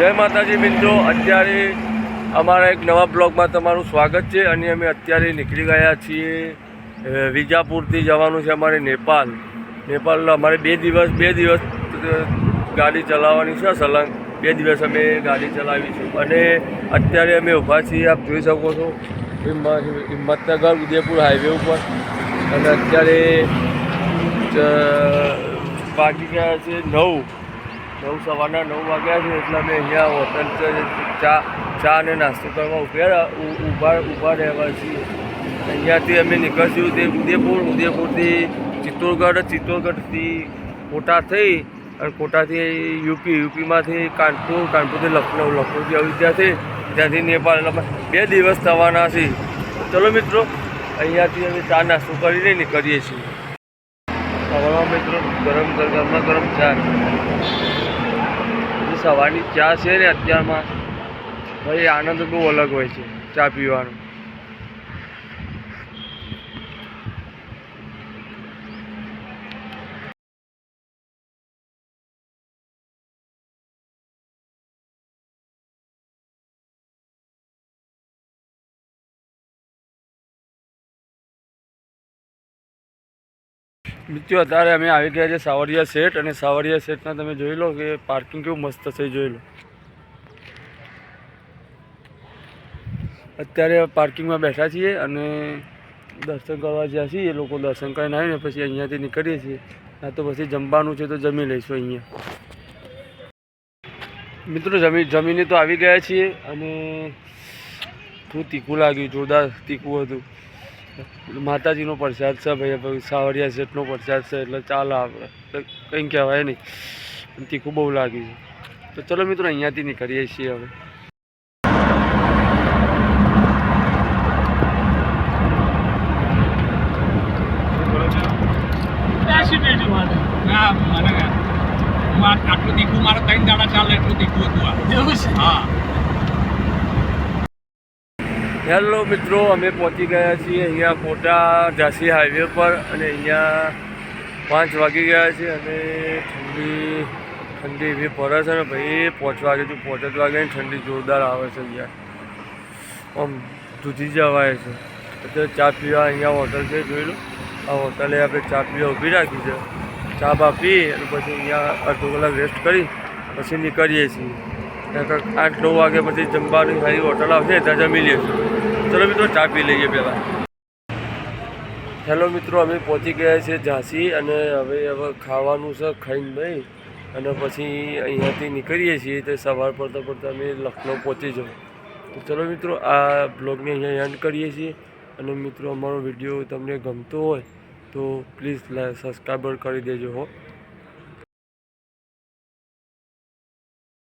જય માતાજી મિત્રો, અત્યારે અમારા એક નવા બ્લોગમાં તમારું સ્વાગત છે. અને અમે અત્યારે નીકળી ગયા છીએ વિજાપુરથી જવાનું છે અમારે નેપાળ. અમારે બે દિવસ ગાડી ચલાવવાની છે સલંગ. 2 દિવસ અમે ગાડી ચલાવીશું. અને અત્યારે અમે ઊભા છીએ, આપ જોઈ શકો છો, હિંમતનગર ઉદયપુર હાઈવે ઉપર. અને અત્યારે વાગી ગયા છે 9 સવારના 9 વાગ્યા છે. એટલે અમે અહીંયા હોટલ ચા અને નાસ્તો કરવા ઊભા રહેવા છીએ. અહીંયાથી અમે નીકળશું તે ઉદયપુરથી ચિત્તોડગઢથી કોટા થઈ, અને કોટાથી યુપીમાંથી કાનપુરથી લખનૌથી અયોધ્યા થઈ, ત્યાંથી નેપાળ. 2 દિવસ થવાના છે. ચલો મિત્રો, અહીંયાથી અમે ચા નાસ્તો કરીને નીકળીએ છીએ. સવારમાં મિત્રો ગરમ ચા, સવારની ચા છે ને અત્યારમાં ભાઈ આનંદ બહુ અલગ હોય છે ચા પીવાનો. મિત્રો અત્યારે અમે આવી ગયા છે સાવરિયા સેટ. અને સાવરિયા સેટના તમે જોઈ લો કે પાર્કિંગ કેવું મસ્ત છે, જોઈ લો. અત્યારે પાર્કિંગમાં બેઠા છીએ અને દર્શન કરવા જ્યાં છીએ એ લોકો દર્શન કરીને આવીને પછી અહીંયાથી નીકળીએ છીએ. ના તો પછી જમવાનું છે તો જમી લઈશું અહીંયા. મિત્રો જમીને તો આવી ગયા છીએ. અને થોડું તીખું લાગ્યું, જોરદાર તીખું હતું. માતાજીનો પ્રસાદ છે ભાઈ, સાવરિયા સેટનો પ્રસાદ છે એટલે ચાલો, આપણે કંઈ કહેવાય નહીં. તીખું બહુ લાગ્યું છે. તો ચલો મિત્રો, અહીંયાથી નીકળીએ છીએ હવે. આટલું તીખું મારે 3 દાડા ચાલે એટલું તીખું હતું. હા. હેલો મિત્રો, અમે પહોંચી ગયા છીએ અહીંયા કોટા ઝાંસી હાઈવે પર. અને અહીંયા 5 વાગી ગયા છે. અને ઠંડી એવી પડે છે ને ભાઈ. 5 વાગે તો 5 વાગે ઠંડી જોરદાર આવે છે અહીંયા. આમ ધૂજી જવાય છે. અત્યારે ચા પીવા અહીંયા હોટલ છે, જોઈ લો. આ હોટલે આપણે ચા પીવા ઊભી રાખી છે. ચા બા પી અને પછી અહીંયા અડધો કલાક રેસ્ટ કરી પછી નીકળીએ છીએ. 8-9 વાગે પછી જમવાની સારી હોટલ આવશે ત્યાં જમી લઈશું. ચલો મિત્રો, ચા પી લઈએ પહેલાં. હેલો મિત્રો, અમે પહોંચી ગયા છીએ ઝાંસી. અને હવે ખાવાનું છે, ખાઈને ભાઈ અને પછી અહીંયાથી નીકળીએ છીએ. તો સવાર પડતા અમે લખનઉ પહોંચી જાઉં. તો ચલો મિત્રો, આ બ્લોગને અહીંયા એન્ડ કરીએ છીએ. અને મિત્રો, અમારો વિડીયો તમને ગમતો હોય તો પ્લીઝ સબસ્ક્રાઈબર કરી દેજો હો.